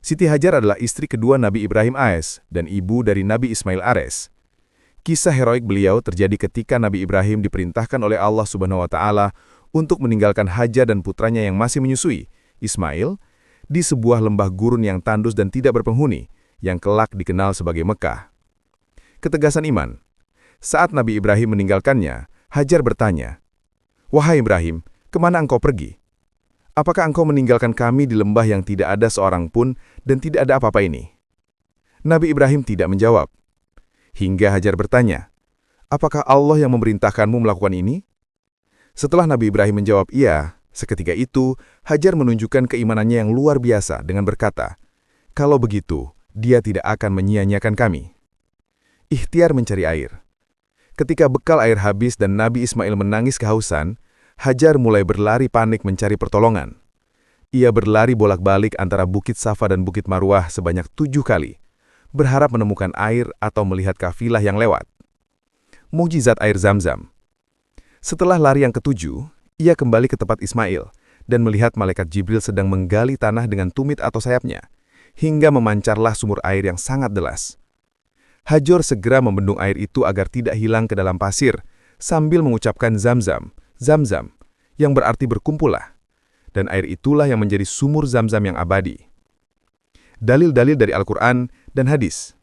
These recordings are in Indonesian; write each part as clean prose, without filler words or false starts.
Siti Hajar adalah istri kedua Nabi Ibrahim AS dan ibu dari Nabi Ismail AS. Kisah heroik beliau terjadi ketika Nabi Ibrahim diperintahkan oleh Allah Subhanahu wa Ta'ala untuk meninggalkan Hajar dan putranya yang masih menyusui, Ismail, di sebuah lembah gurun yang tandus dan tidak berpenghuni, yang kelak dikenal sebagai Mekah. Ketegasan iman. Saat Nabi Ibrahim meninggalkannya, Hajar bertanya, "Wahai Ibrahim, kemana engkau pergi? Apakah engkau meninggalkan kami di lembah yang tidak ada seorang pun dan tidak ada apa-apa ini?" Nabi Ibrahim tidak menjawab. Hingga Hajar bertanya, "Apakah Allah yang memerintahkanmu melakukan ini?" Setelah Nabi Ibrahim menjawab iya, seketika itu Hajar menunjukkan keimanannya yang luar biasa dengan berkata, "Kalau begitu, dia tidak akan menyia-nyiakan kami." Ikhtiar mencari air. Ketika bekal air habis dan Nabi Ismail menangis kehausan, Hajar mulai berlari panik mencari pertolongan. Ia berlari bolak-balik antara Bukit Safa dan Bukit Marwah sebanyak 7 kali, berharap menemukan air atau melihat kafilah yang lewat. Mukjizat air Zam-Zam. Setelah lari yang ke-7, ia kembali ke tempat Ismail dan melihat malaikat Jibril sedang menggali tanah dengan tumit atau sayapnya, hingga memancarlah sumur air yang sangat deras. Hajar segera membendung air itu agar tidak hilang ke dalam pasir, sambil mengucapkan Zam-Zam, Zam-Zam, yang berarti berkumpullah. Dan air itulah yang menjadi sumur Zam-Zam yang abadi. Dalil-dalil dari Al-Quran dan hadis.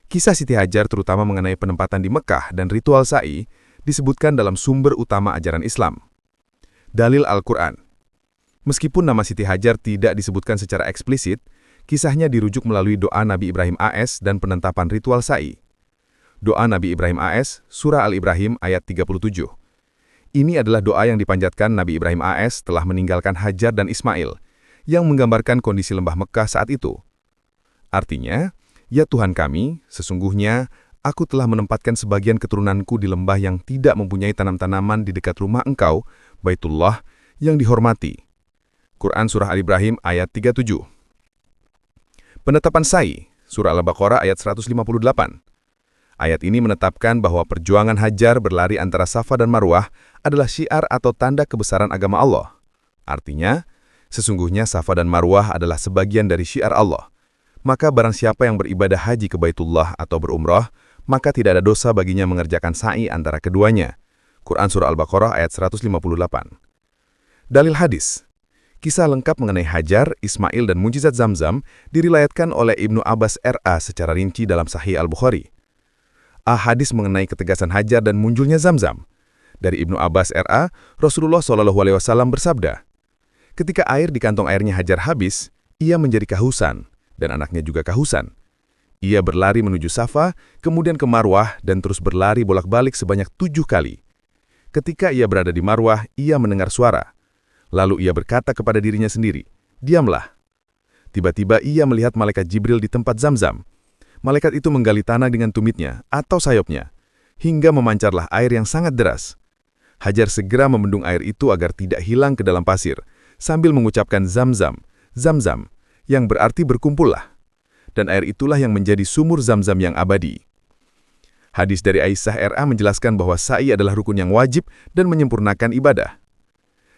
Kisah Siti Hajar terutama mengenai penempatan di Mekah dan ritual sa'i disebutkan dalam sumber utama ajaran Islam. Dalil Al-Quran. Meskipun nama Siti Hajar tidak disebutkan secara eksplisit, kisahnya dirujuk melalui doa Nabi Ibrahim AS dan penentapan ritual sa'i. Doa Nabi Ibrahim AS, Surah Al-Ibrahim ayat 37. Ini adalah doa yang dipanjatkan Nabi Ibrahim AS telah meninggalkan Hajar dan Ismail, yang menggambarkan kondisi lembah Mekah saat itu. Artinya, "Ya Tuhan kami, sesungguhnya aku telah menempatkan sebagian keturunanku di lembah yang tidak mempunyai tanam-tanaman di dekat rumah Engkau, Baitullah, yang dihormati." Quran Surah Al-Ibrahim ayat 37. Penetapan sa'i, Surah Al-Baqarah ayat 158. Ayat ini menetapkan bahwa perjuangan Hajar berlari antara Safa dan Marwah adalah syiar atau tanda kebesaran agama Allah. Artinya, sesungguhnya Safa dan Marwah adalah sebagian dari syiar Allah. Maka barang siapa yang beribadah haji ke Baitullah atau berumrah, maka tidak ada dosa baginya mengerjakan sa'i antara keduanya. Quran Surah Al-Baqarah ayat 158. Dalil hadis. Kisah lengkap mengenai Hajar, Ismail, dan mukjizat Zam-Zam diriwayatkan oleh Ibnu Abbas R.A. secara rinci dalam Sahih Al-Bukhari. Hadis mengenai ketegasan Hajar dan munculnya Zam-Zam. Dari Ibnu Abbas R.A., Rasulullah SAW bersabda, "Ketika air di kantong airnya Hajar habis, ia menjadi kehausan, dan anaknya juga kehausan. Ia berlari menuju Safa, kemudian ke Marwah, dan terus berlari bolak-balik sebanyak 7 kali. Ketika ia berada di Marwah, ia mendengar suara. Lalu ia berkata kepada dirinya sendiri, 'Diamlah.' Tiba-tiba ia melihat malaikat Jibril di tempat Zam-Zam. Malaikat itu menggali tanah dengan tumitnya atau sayapnya, hingga memancarlah air yang sangat deras. Hajar segera membendung air itu agar tidak hilang ke dalam pasir, sambil mengucapkan Zam-Zam, Zam-Zam, yang berarti berkumpullah. Dan air itulah yang menjadi sumur Zam-Zam yang abadi." Hadis dari Aisyah R.A. menjelaskan bahwa sa'i adalah rukun yang wajib dan menyempurnakan ibadah.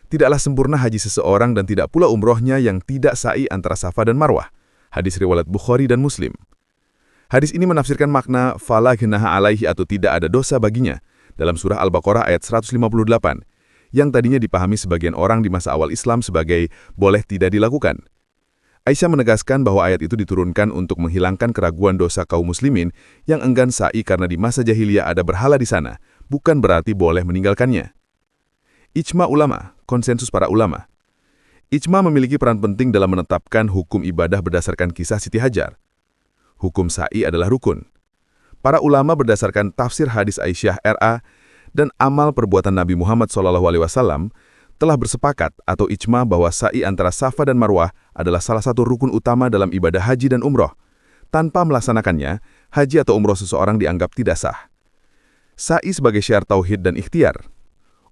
Tidaklah sempurna haji seseorang dan tidak pula umrohnya yang tidak sa'i antara Safa dan Marwah. Hadis riwayat Bukhari dan Muslim. Hadis ini menafsirkan makna fala junaha alaihi atau tidak ada dosa baginya dalam surah Al-Baqarah ayat 158, yang tadinya dipahami sebagian orang di masa awal Islam sebagai boleh tidak dilakukan. Aisyah menegaskan bahwa ayat itu diturunkan untuk menghilangkan keraguan dosa kaum muslimin yang enggan sa'i karena di masa jahiliyah ada berhala di sana, bukan berarti boleh meninggalkannya. Ijma ulama, konsensus para ulama. Ijma memiliki peran penting dalam menetapkan hukum ibadah berdasarkan kisah Siti Hajar. Hukum sa'i adalah rukun. Para ulama berdasarkan tafsir hadis Aisyah R.A. dan amal perbuatan Nabi Muhammad SAW telah bersepakat atau ijma bahwa sa'i antara Safa dan Marwah adalah salah satu rukun utama dalam ibadah haji dan umroh. Tanpa melaksanakannya, haji atau umroh seseorang dianggap tidak sah. Sa'i sebagai syiar tauhid dan ikhtiar.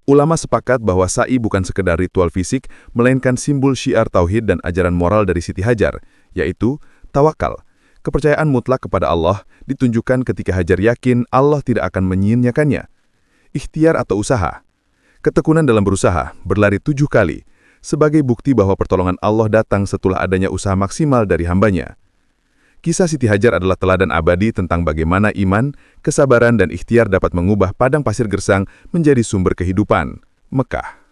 Ulama sepakat bahwa sa'i bukan sekedar ritual fisik, melainkan simbol syiar tauhid dan ajaran moral dari Siti Hajar, yaitu tawakal. Kepercayaan mutlak kepada Allah ditunjukkan ketika Hajar yakin Allah tidak akan menyia-nyiakannya. Ikhtiar atau usaha. Ketekunan dalam berusaha, berlari 7 kali, sebagai bukti bahwa pertolongan Allah datang setelah adanya usaha maksimal dari hambanya. Kisah Siti Hajar adalah teladan abadi tentang bagaimana iman, kesabaran, dan ikhtiar dapat mengubah padang pasir gersang menjadi sumber kehidupan. Mekah.